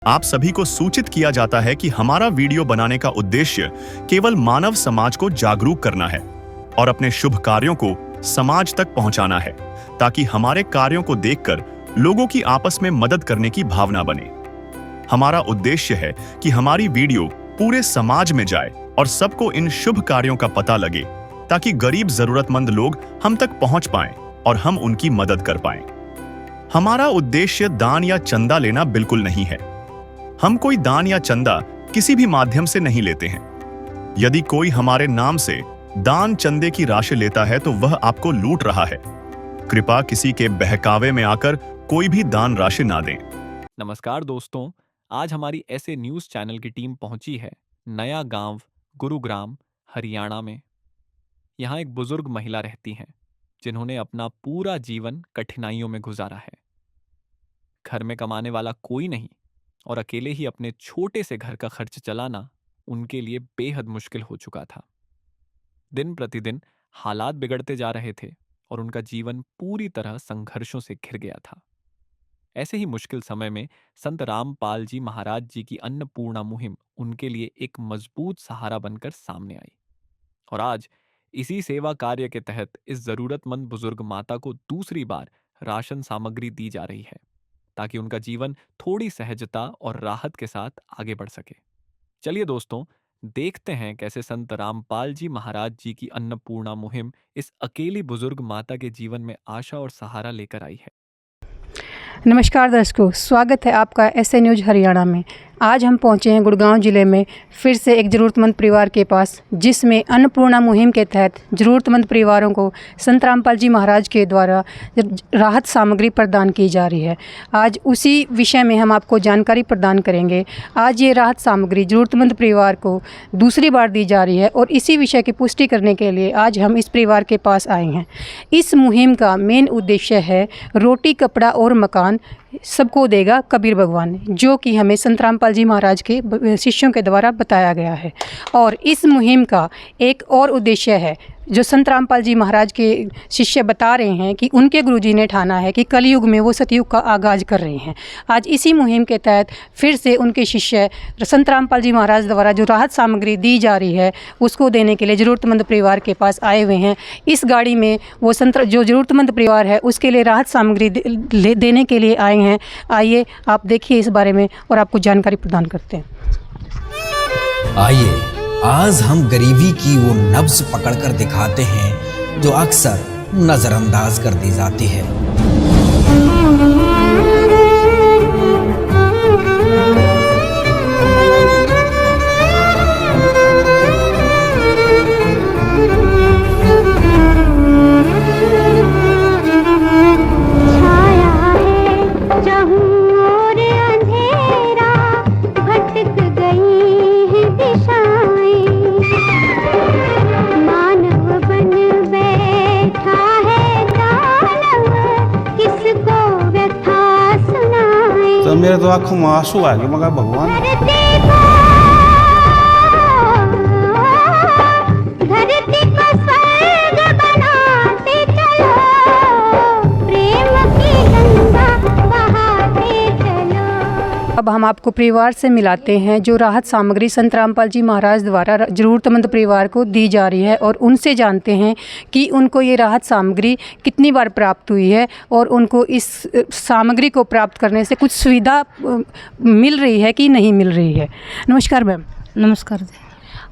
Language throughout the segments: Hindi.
आप सभी को सूचित किया जाता है कि हमारा वीडियो बनाने का उद्देश्य केवल मानव समाज को जागरूक करना है और अपने शुभ कार्यों को समाज तक पहुंचाना है, ताकि हमारे कार्यों को देखकर लोगों की आपस में मदद करने की भावना बने। हमारा उद्देश्य है कि हमारी वीडियो पूरे समाज में जाए और सबको इन शुभ कार्यों का पता लगे, ताकि गरीब जरूरतमंद लोग हम तक पहुंच पाएं और हम उनकी मदद कर पाएं। हमारा उद्देश्य दान या चंदा लेना बिल्कुल नहीं है। हम कोई दान या चंदा किसी भी माध्यम से नहीं लेते हैं। यदि कोई हमारे नाम से दान चंदे की राशि लेता है तो वह आपको लूट रहा है। कृपया किसी के बहकावे में आकर कोई भी दान राशि ना दें। नमस्कार दोस्तों, आज हमारी ऐसे न्यूज़ चैनल की टीम पहुंची है नया गांव, गुरुग्राम, हरियाणा में। यहाँ एक बुजुर्ग महिला रहती हैं, जिन्होंने अपना पूरा जीवन कठिनाइयों में गुजारा है। घर में कमाने वाला कोई नहीं और अकेले ही अपने छोटे से घर का खर्च चलाना उनके लिए बेहद मुश्किल हो चुका था। दिन प्रतिदिन हालात बिगड़ते जा रहे थे और उनका जीवन पूरी तरह संघर्षों से घिर गया था। ऐसे ही मुश्किल समय में संत रामपाल जी महाराज जी की अन्नपूर्णा मुहिम उनके लिए एक मजबूत सहारा बनकर सामने आई। और आज इसी सेवा कार्य के तहत इस जरूरतमंद बुजुर्ग माता को दूसरी बार राशन सामग्री दी जा रही है, ताकि उनका जीवन थोड़ी सहजता और राहत के साथ आगे बढ़ सके। चलिए दोस्तों, देखते हैं कैसे संत रामपाल जी महाराज जी की अन्नपूर्णा मुहिम इस अकेली बुजुर्ग माता के जीवन में आशा और सहारा लेकर आई है। नमस्कार दर्शकों, स्वागत है आपका ऐसे न्यूज़ हरियाणा में। आज हम पहुंचे हैं गुड़गांव ज़िले में फिर से एक ज़रूरतमंद परिवार के पास, जिसमें अन्नपूर्णा मुहिम के तहत ज़रूरतमंद परिवारों को संत रामपाल जी महाराज के द्वारा राहत सामग्री प्रदान की जा रही है। आज उसी विषय में हम आपको जानकारी प्रदान करेंगे। आज ये राहत सामग्री ज़रूरतमंद परिवार को दूसरी बार दी जा रही है और इसी विषय की पुष्टि करने के लिए आज हम इस परिवार के पास आए हैं। इस मुहिम का मेन उद्देश्य है रोटी, कपड़ा और मकान सबको देगा कबीर भगवान, जो कि हमें संत रामपाल जी महाराज के शिष्यों के द्वारा बताया गया है। और इस मुहिम का एक और उद्देश्य है, जो संत रामपाल जी महाराज के शिष्य बता रहे हैं कि उनके गुरुजी ने ठाना है कि कलयुग में वो सतयुग का आगाज़ कर रहे हैं। आज इसी मुहिम के तहत फिर से उनके शिष्य संत रामपाल जी महाराज द्वारा जो राहत सामग्री दी जा रही है उसको देने के लिए ज़रूरतमंद परिवार के पास आए हुए हैं। इस गाड़ी में वो जो ज़रूरतमंद परिवार है उसके लिए राहत सामग्री देने के लिए आए हैं। आइए आप देखिए इस बारे में और आपको जानकारी प्रदान करते हैं। आइए आज हम गरीबी की वो नब्ज पकड़कर दिखाते हैं जो अक्सर नजरअंदाज कर दी जाती है। तो मेरे तो आंखों में आंसू आ गए। मगर भगवान अब हम आपको परिवार से मिलाते हैं जो राहत सामग्री संत रामपाल जी महाराज द्वारा ज़रूरतमंद परिवार को दी जा रही है, और उनसे जानते हैं कि उनको ये राहत सामग्री कितनी बार प्राप्त हुई है और उनको इस सामग्री को प्राप्त करने से कुछ सुविधा मिल रही है कि नहीं मिल रही है। नमस्कार मैम। नमस्कार।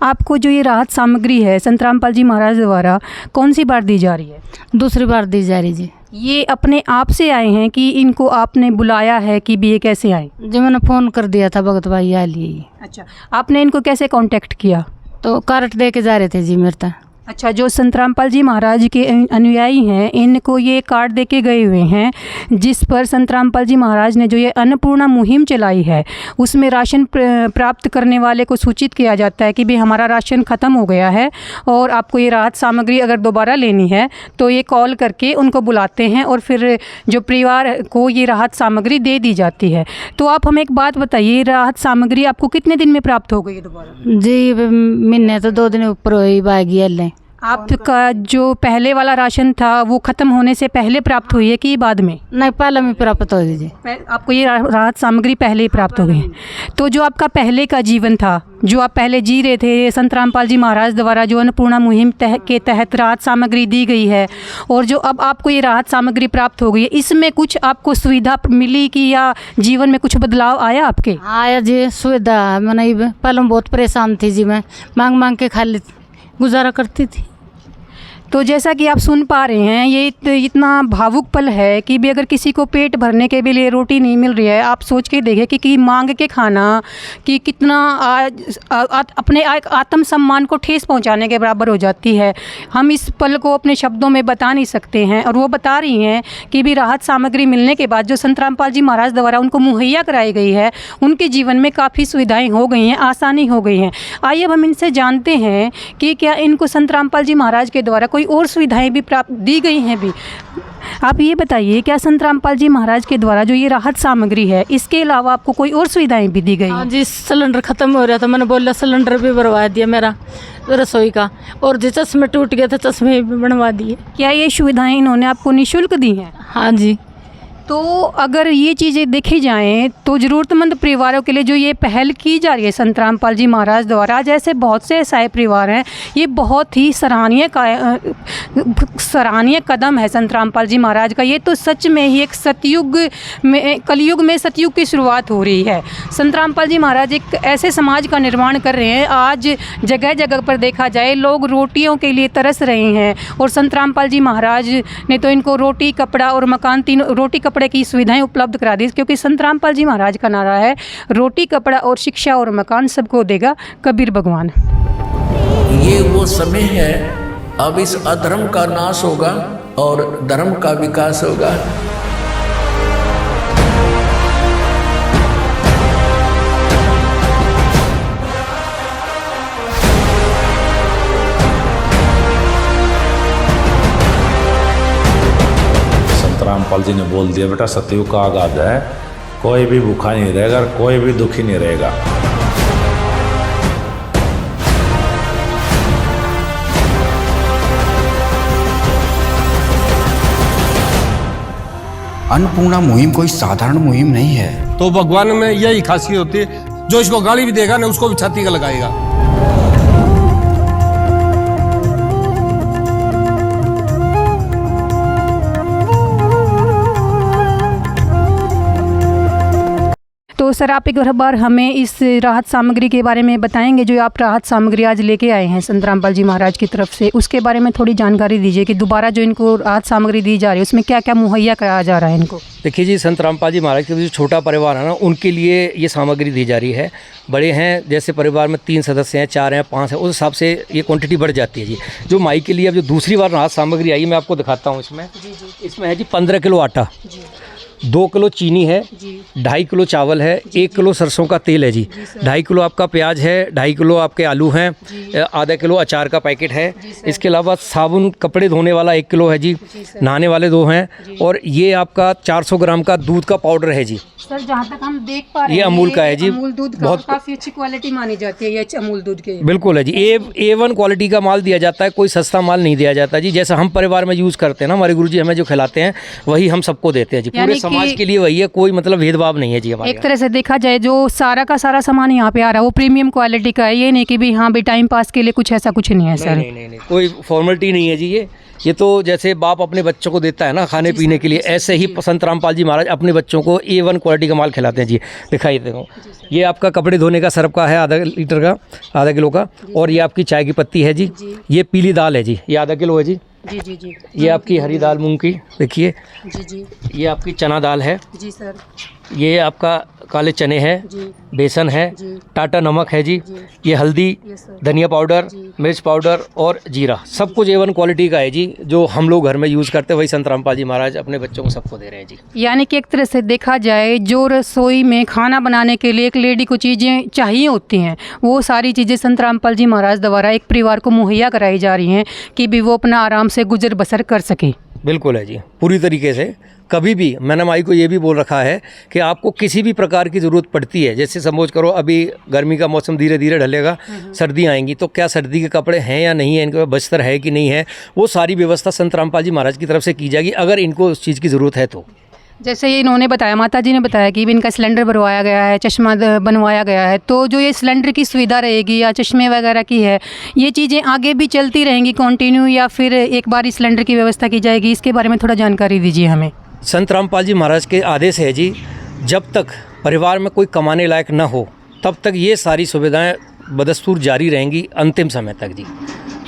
आपको जो ये राहत सामग्री है संत रामपाल जी महाराज द्वारा कौन सी बार दी जा रही है? दूसरी बार दी जा रही जी। ये अपने आप से आए हैं कि इनको आपने बुलाया है कि भी ये कैसे आए? जी मैंने फ़ोन कर दिया था भगत भाई आ लिए। अच्छा, आपने इनको कैसे कांटेक्ट किया? तो कार्ड दे के जा रहे थे जी मेरे तक। अच्छा, जो संत रामपाल जी महाराज के अनुयायी हैं इनको ये कार्ड दे के गए हुए हैं, जिस पर संत रामपाल जी महाराज ने जो ये अन्नपूर्णा मुहिम चलाई है उसमें राशन प्राप्त करने वाले को सूचित किया जाता है कि भाई हमारा राशन ख़त्म हो गया है और आपको ये राहत सामग्री अगर दोबारा लेनी है तो ये कॉल करके उनको बुलाते हैं और फिर जो परिवार को ये राहत सामग्री दे दी जाती है। तो आप हमें एक बात बताइए, राहत सामग्री आपको कितने दिन में प्राप्त हो गई दोबारा? जी महीने तो 2 दिन ऊपर हो ही बागी। आपका जो पहले वाला राशन था वो ख़त्म होने से पहले प्राप्त हुई है कि बाद में? नहीं, पहले में प्राप्त हो जी। आपको ये राहत सामग्री पहले ही प्राप्त हो गई है। तो जो आपका पहले का जीवन था, जो आप पहले जी रहे थे, संत रामपाल जी महाराज द्वारा जो अन्नपूर्णा मुहिम के तहत राहत सामग्री दी गई है और जो अब आपको ये राहत सामग्री प्राप्त हो गई है, इसमें कुछ आपको सुविधा मिली कि या जीवन में कुछ बदलाव आया आपके? आया जी, सुविधा मैंने पहले बहुत परेशान थी जी, मैं मांग मांग के खाली गुजारा करती थी। तो जैसा कि आप सुन पा रहे हैं, ये इतना भावुक पल है कि भी अगर किसी को पेट भरने के भी लिए रोटी नहीं मिल रही है, आप सोच के देखें कि मांग के खाना कि कितना अपने आत्मसम्मान को ठेस पहुंचाने के बराबर हो जाती है। हम इस पल को अपने शब्दों में बता नहीं सकते हैं। और वो बता रही हैं कि भी राहत सामग्री मिलने के बाद जो संत रामपाल जी महाराज द्वारा उनको मुहैया कराई गई है, उनके जीवन में काफ़ी सुविधाएँ हो गई हैं, आसानी हो गई हैं। आइए अब हम इनसे जानते हैं कि क्या इनको संत रामपाल जी महाराज के द्वारा कोई और सुविधाएं भी प्राप्त दी गई हैं भी। आप ये बताइए, क्या संत रामपाल जी महाराज के द्वारा जो ये राहत सामग्री है, इसके अलावा आपको कोई और सुविधाएं भी दी गई? हाँ जी, सिलेंडर ख़त्म हो रहा था, मैंने बोला सिलेंडर भी बनवा दिया मेरा रसोई का, और जो चश्मे टूट गए थे चश्मे भी बनवा दिए। क्या ये सुविधाएं इन्होंने आपको निःशुल्क दी हैं? हाँ जी। तो अगर ये चीज़ें देखी जाएं तो ज़रूरतमंद परिवारों के लिए जो ये पहल की जा रही है संत रामपाल जी महाराज द्वारा, आज ऐसे बहुत से ऐसे परिवार हैं, ये बहुत ही सराहनीय कदम है संत रामपाल जी महाराज का। ये तो सच में ही एक सतयुग में, कलयुग में सतयुग की शुरुआत हो रही है। संत रामपाल जी महाराज एक ऐसे समाज का निर्माण कर रहे हैं, आज जगह जगह पर देखा जाए लोग रोटियों के लिए तरस रहे हैं, और संत रामपाल जी महाराज ने तो इनको रोटी, कपड़ा और मकान, तीनों रोटी कपड़े की सुविधाएं उपलब्ध करा दी, क्योंकि संत रामपाल जी महाराज का नारा है, रोटी, कपड़ा और शिक्षा और मकान सबको देगा कबीर भगवान। ये वो समय है, अब इस अधर्म का नाश होगा और धर्म का विकास होगा। रामपाल जी ने बोल दिया, बेटा सतयुग का आगाज है, कोई भी भूखा नहीं रहेगा, कोई भी दुखी नहीं रहेगा। अन्नपूर्णा मुहिम कोई साधारण मुहिम नहीं है। तो भगवान में यही खासियत होती है, जो इसको गाली भी देगा ना उसको भी छाती का लगाएगा। तो सर, आप एक बार हमें इस राहत सामग्री के बारे में बताएंगे, जो आप राहत सामग्री आज लेके आए हैं संत रामपाल जी महाराज की तरफ से, उसके बारे में थोड़ी जानकारी दीजिए कि दोबारा जो इनको राहत सामग्री दी जा रही है उसमें क्या क्या मुहैया कराया जा रहा है इनको? देखिए जी, संत रामपाल जी महाराज के जो छोटा परिवार है ना, उनके लिए ये सामग्री दी जा रही है। बड़े हैं, जैसे परिवार में 3 सदस्य हैं, 4 हैं, 5 हैं, उस हिसाब से ये क्वांटिटी बढ़ जाती है जी। जो माई के लिए अब जो दूसरी बार राहत सामग्री आई, मैं आपको दिखाता हूँ। इसमें है जी 15 किलो आटा, 2 किलो चीनी है, 2.5 किलो चावल है, 1 किलो सरसों का तेल है जी, 2.5 किलो आपका प्याज है, 2.5 किलो आपके आलू हैं, आधा किलो अचार का पैकेट है। इसके अलावा साबुन, कपड़े धोने वाला 1 किलो है जी, नहाने वाले 2 हैं, और ये आपका 400 ग्राम का दूध का पाउडर है जी। सर, जहाँ तक हम देख पा रहे हैं, ये अमूल का है जी, अमूल दूध का, बहुत काफ़ी अच्छी क्वालिटी मानी जाती है ये अमूल दूध के। बिल्कुल है जी, A1 क्वालिटी का माल दिया जाता है, कोई सस्ता माल नहीं दिया जाता जी। जैसा हम परिवार में यूज़ करते हैं ना, हमारे गुरुजी हमें जो खिलाते हैं वही हम सबको देते हैं जी, पूरे समाज के लिए वही है, कोई मतलब भेदभाव नहीं है जी हमारे। एक तरह से देखा जाए जो सारा का सारा सामान यहाँ पे आ रहा है वो प्रीमियम क्वालिटी का है, ये नहीं कि भी हाँ भी टाइम पास के लिए कुछ ऐसा कुछ नहीं है सर। नहीं, कोई फॉर्मेलिटी नहीं है जी। ये तो जैसे बाप अपने बच्चों को देता है ना खाने पीने के लिए, ऐसे ही संत रामपाल जी महाराज अपने बच्चों को A1 क्वालिटी का माल खिलाते हैं जी। दिखाई देखो, ये आपका कपड़े धोने का सर्फ का है, आधा लीटर का, आधा किलो का, और ये आपकी चाय की पत्ती है जी। ये पीली दाल है जी, ये आधा किलो है जी। जी। ये आपकी हरी दाल मूंग की, देखिए जी। ये आपकी चना दाल है जी सर। ये आपका काले चने हैं, बेसन है, टाटा नमक है जी, ये हल्दी, धनिया पाउडर, मिर्च पाउडर और जीरा, सब कुछ A1 क्वालिटी का है जी। जो हम लोग घर में यूज़ करते हैं वही संत रामपाल जी महाराज अपने बच्चों को सबको दे रहे हैं जी। यानी कि एक तरह से देखा जाए जो रसोई में खाना बनाने के लिए एक लेडी को चीज़ें चाहिए होती हैं, वो सारी चीज़ें संत रामपाल जी महाराज द्वारा एक परिवार को मुहैया कराई जा रही हैं कि भी वो अपना आराम से गुजर बसर कर सके। बिल्कुल है जी, पूरी तरीके से। कभी भी मैंने माई को ये भी बोल रखा है कि आपको किसी भी प्रकार की ज़रूरत पड़ती है, जैसे समझ करो अभी गर्मी का मौसम धीरे धीरे ढलेगा, सर्दी आएंगी, तो क्या सर्दी के कपड़े हैं या नहीं है, इनके पास बस्तर है कि नहीं है, वो सारी व्यवस्था संत रामपाल जी महाराज की तरफ से की जाएगी अगर इनको उस चीज़ की ज़रूरत है तो। जैसे ये इन्होंने बताया, माता जी ने बताया कि इनका सिलेंडर भरवाया गया है, चश्मा बनवाया गया है, तो जो ये सिलेंडर की सुविधा रहेगी या चश्मे वगैरह की है, ये चीज़ें आगे भी चलती रहेंगी कंटिन्यू, या फिर एक बार इस सिलेंडर की व्यवस्था की जाएगी? इसके बारे में थोड़ा जानकारी दीजिए हमें। संत रामपाल जी महाराज के आदेश है जी, जब तक परिवार में कोई कमाने लायक न हो तब तक ये सारी सुविधाएं बदस्तूर जारी रहेंगी अंतिम समय तक जी।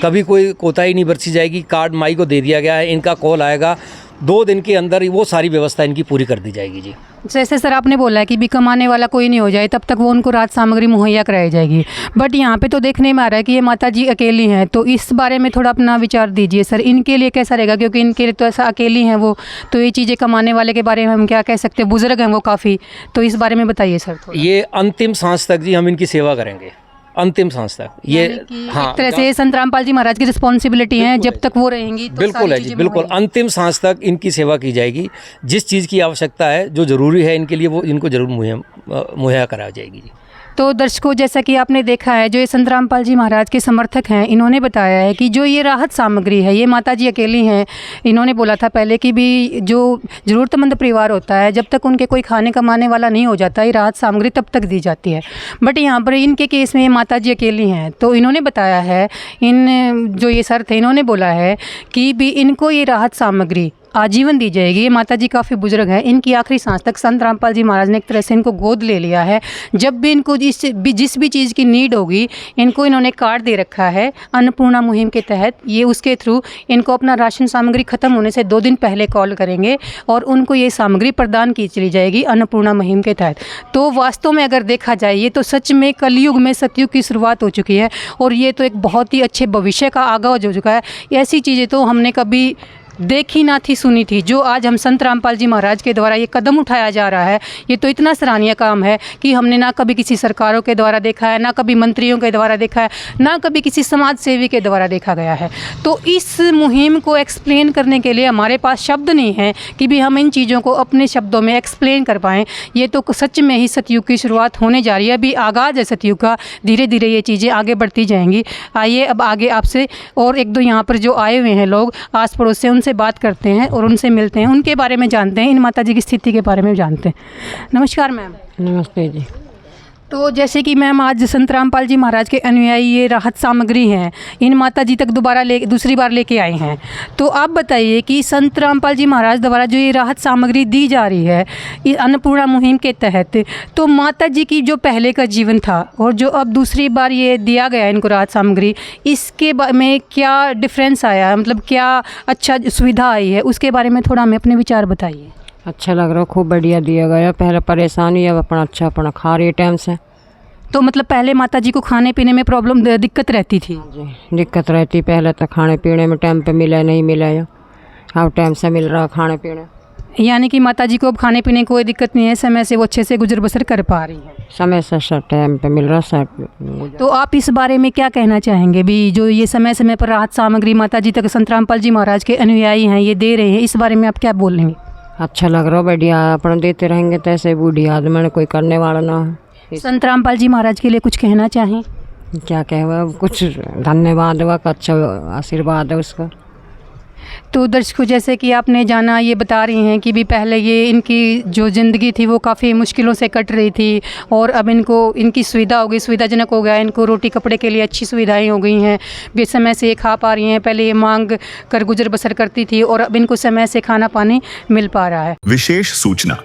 कभी कोई कोताही नहीं बरती जाएगी। कार्ड माई को दे दिया गया है, इनका कॉल आएगा, 2 दिन के अंदर वो सारी व्यवस्था इनकी पूरी कर दी जाएगी जी। जैसे सर आपने बोला है कि भी कमाने वाला कोई नहीं हो जाए तब तक वो उनको राहत सामग्री मुहैया कराई जाएगी, बट यहाँ पे तो देखने में आ रहा है कि ये माता जी अकेली हैं, तो इस बारे में थोड़ा अपना विचार दीजिए सर, इनके लिए कैसा रहेगा? क्योंकि इनके लिए तो ऐसा अकेली हैं वो, तो ये चीज़ें कमाने वाले के बारे में हम क्या कह सकते हैं, बुजुर्ग हैं वो काफ़ी, तो इस बारे में बताइए सर थोड़ा। ये अंतिम सांस तक जी हम इनकी सेवा करेंगे, अंतिम सांस तक। ये हाँ, एक तरह से संत रामपाल जी महाराज की रिस्पॉन्सिबिलिटी है, जब तक वो रहेंगी तो बिल्कुल है जी, बिल्कुल अंतिम सांस तक इनकी सेवा की जाएगी। जिस चीज़ की आवश्यकता है, जो ज़रूरी है इनके लिए, वो इनको जरूर मुहैया कराई जाएगी जी। तो दर्शकों, जैसा कि आपने देखा है, जो ये संत रामपाल जी महाराज के समर्थक हैं, इन्होंने बताया है कि जो ये राहत सामग्री है, ये माता जी अकेली हैं। इन्होंने बोला था पहले कि भी जो ज़रूरतमंद परिवार होता है, जब तक उनके कोई खाने कमाने वाला नहीं हो जाता, ये राहत सामग्री तब तक दी जाती है। बट यहाँ पर इनके केस में ये माता जी अकेली हैं, तो इन्होंने बताया है, जो ये सर थे, इन्होंने बोला है कि भी इनको ये राहत सामग्री आजीवन दी जाएगी। ये माता जी काफ़ी बुजुर्ग हैं, इनकी आखिरी सांस तक संत रामपाल जी महाराज ने एक तरह से इनको गोद ले लिया है। जब भी इनको जिस भी चीज़ की नीड होगी, इनको इन्होंने कार्ड दे रखा है अन्नपूर्णा मुहिम के तहत। ये उसके थ्रू इनको अपना राशन सामग्री ख़त्म होने से 2 दिन पहले कॉल करेंगे और उनको ये सामग्री प्रदान की चली जाएगी अन्नपूर्णा मुहिम के तहत। तो वास्तव में अगर देखा जाए, ये तो सच में कलयुग में सतयुग की शुरुआत हो चुकी है और ये तो एक बहुत ही अच्छे भविष्य का आगाज़ हो चुका है। ऐसी चीज़ें तो हमने कभी देखी ना थी, सुनी थी। जो आज हम संत रामपाल जी महाराज के द्वारा ये कदम उठाया जा रहा है, ये तो इतना सराहनीय काम है कि हमने ना कभी किसी सरकारों के द्वारा देखा है, ना कभी मंत्रियों के द्वारा देखा है, ना कभी किसी समाज सेवी के द्वारा देखा गया है। तो इस मुहिम को एक्सप्लेन करने के लिए हमारे पास शब्द नहीं है कि भी हम इन चीज़ों को अपने शब्दों में एक्सप्लेन कर पाएँ। ये तो सच में ही सतयुग की शुरुआत होने जा रही है, अभी आगाज़ है सतयुग का। धीरे धीरे ये चीज़ें आगे बढ़ती जाएंगी। आइए अब आगे आपसे और 1-2 यहाँ पर जो आए हुए हैं लोग आस पड़ोस से, उनसे बात करते हैं और उनसे मिलते हैं, उनके बारे में जानते हैं, इन माता जी की स्थिति के बारे में जानते हैं। नमस्कार मैम। नमस्ते जी। तो जैसे कि मैम आज संत रामपाल जी महाराज के अनुयायी ये राहत सामग्री हैं, इन माता जी तक दूसरी बार लेके आए हैं, तो आप बताइए कि संत रामपाल जी महाराज द्वारा जो ये राहत सामग्री दी जा रही है इस अन्नपूर्णा मुहिम के तहत, तो माता जी की जो पहले का जीवन था और जो अब दूसरी बार ये दिया गया है इनको राहत सामग्री, इसके में क्या डिफरेंस आया, मतलब क्या अच्छा सुविधा आई है, उसके बारे में थोड़ा हमें अपने विचार बताइए। अच्छा लग रहा, खूब बढ़िया दिया गया। पहले परेशानी, अब अपना खा रही टाइम से। तो मतलब पहले माता जी को खाने पीने में प्रॉब्लम, दिक्कत रहती थी? जी, दिक्कत रहती पहले तो, खाने पीने में टाइम पे मिले नहीं मिले, अब टाइम से मिल रहा खाने पीने। यानी कि माता जी को अब खाने पीने की कोई दिक्कत नहीं है, समय से वो अच्छे से गुजर बसर कर पा रही है, समय से सब टाइम पे मिल रहा सब। तो आप इस बारे में क्या कहना चाहेंगे भी, जो ये समय समय पर राहत सामग्री माता जी तक संत रामपाल जी महाराज के अनुयायी हैं ये दे रहे हैं, इस बारे में आप क्या बोल लेंगे? अच्छा लग रहा, बढ़िया। अपना देते रहेंगे तो ऐसे बूढ़ी आदमी कोई करने वाला ना है। संत रामपाल जी महाराज के लिए कुछ कहना चाहें? क्या कहे, कुछ धन्यवाद हुआ, अच्छा आशीर्वाद है उसका। तो दर्शकों, जैसे कि आपने जाना, ये बता रही हैं कि भी पहले ये इनकी जो ज़िंदगी थी वो काफ़ी मुश्किलों से कट रही थी और अब इनकी सुविधा हो गई, सुविधाजनक हो गया, इनको रोटी कपड़े के लिए अच्छी सुविधाएं हो गई हैं, वे समय से ये खा पा रही हैं। पहले ये मांग कर गुजर बसर करती थी और अब इनको समय से खाना पानी मिल पा रहा है। विशेष सूचना,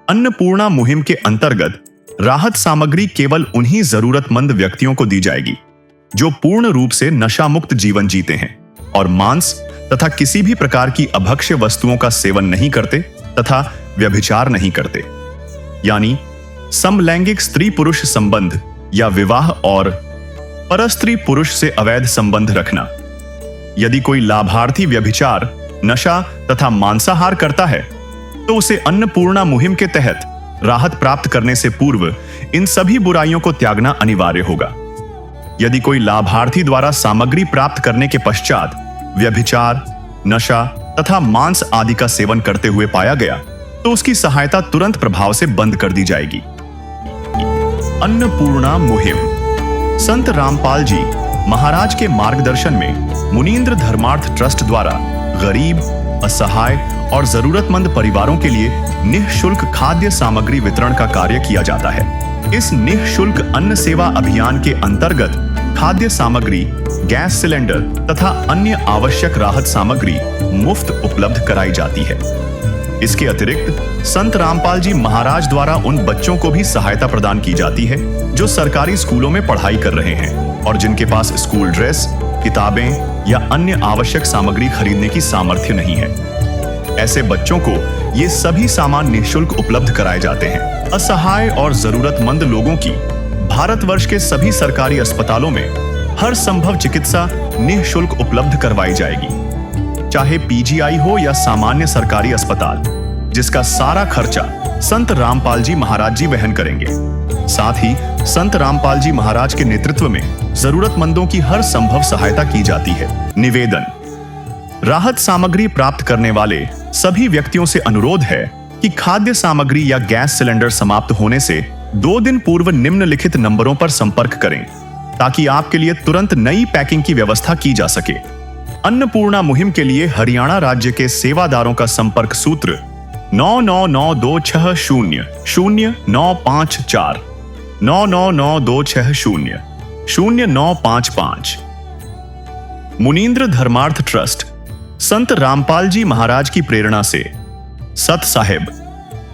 अन्नपूर्णा मुहिम के अंतर्गत राहत सामग्री केवल उन्हीं जरूरतमंद व्यक्तियों को दी जाएगी जो पूर्ण रूप से नशा मुक्त जीवन जीते हैं और मांस तथा किसी भी प्रकार की अभक्ष्य वस्तुओं का सेवन नहीं करते तथा व्यभिचार नहीं करते, यानी समलैंगिक स्त्री पुरुष संबंध या विवाह और परस्त्री पुरुष से अवैध संबंध रखना। यदि कोई लाभार्थी व्यभिचार, नशा तथा मांसाहार करता है तो उसे अन्नपूर्णा मुहिम के तहत राहत प्राप्त करने से पूर्व इन सभी बुराइयों को त्यागना अनिवार्य होगा। यदि कोई लाभार्थी द्वारा सामग्री प्राप्त करने के पश्चात व्यभिचार, नशा तथा मांस आदि का सेवन करते हुए पाया गया तो उसकी सहायता तुरंत प्रभाव से बंद कर दी जाएगी। अन्नपूर्णा मुहिम। संत रामपाल जी महाराज के मार्गदर्शन में मुनींद्र धर्मार्थ ट्रस्ट द्वारा गरीब, असहाय और जरूरतमंद परिवारों के लिए निःशुल्क खाद्य सामग्री वितरण का कार्य किया जाता है। इस निःशुल्क अन्न सेवा अभियान के अंतर्गत खाद्य सामग्री, गैस सिलेंडर तथा अन्य आवश्यक राहत सामग्री मुफ्त उपलब्ध कराई जाती है। इसके अतिरिक्त संत रामपाल जी महाराज द्वारा उन बच्चों को भी सहायता प्रदान की जाती है जो सरकारी स्कूलों में पढ़ाई कर रहे हैं और जिनके पास स्कूल ड्रेस, किताबें या अन्य आवश्यक सामग्री खरीदने की सामर्थ्य नहीं है। ऐसे बच्चों को ये सभी सामान निःशुल्क उपलब्ध कराए जाते हैं। असहाय और जरूरतमंद लोगों की भारतवर्ष के सभी सरकारी अस्पतालों में हर संभव चिकित्सा निःशुल्क उपलब्ध करवाई जाएगी, चाहे पीजीआई हो या सामान्य सरकारी अस्पताल, जिसका सारा खर्चा संत रामपाल जी महाराज जी वहन करेंगे। साथ ही संत रामपाल जी महाराज के नेतृत्व में जरूरतमंदों की हर संभव सहायता की जाती है। निवेदन। राहत सामग्री प्राप्त करने वाले सभी व्यक्तियों से अनुरोध है कि खाद्य सामग्री या गैस सिलेंडर समाप्त होने से 2 दिन पूर्व निम्नलिखित नंबरों पर संपर्क करें ताकि आपके लिए तुरंत नई पैकिंग की व्यवस्था की जा सके। अन्नपूर्णा मुहिम के लिए हरियाणा राज्य के सेवादारों का संपर्क सूत्र 9992600954 9992600955। मुनींद्र धर्मार्थ ट्रस्ट संत रामपाल जी महाराज की प्रेरणा से सत साहिब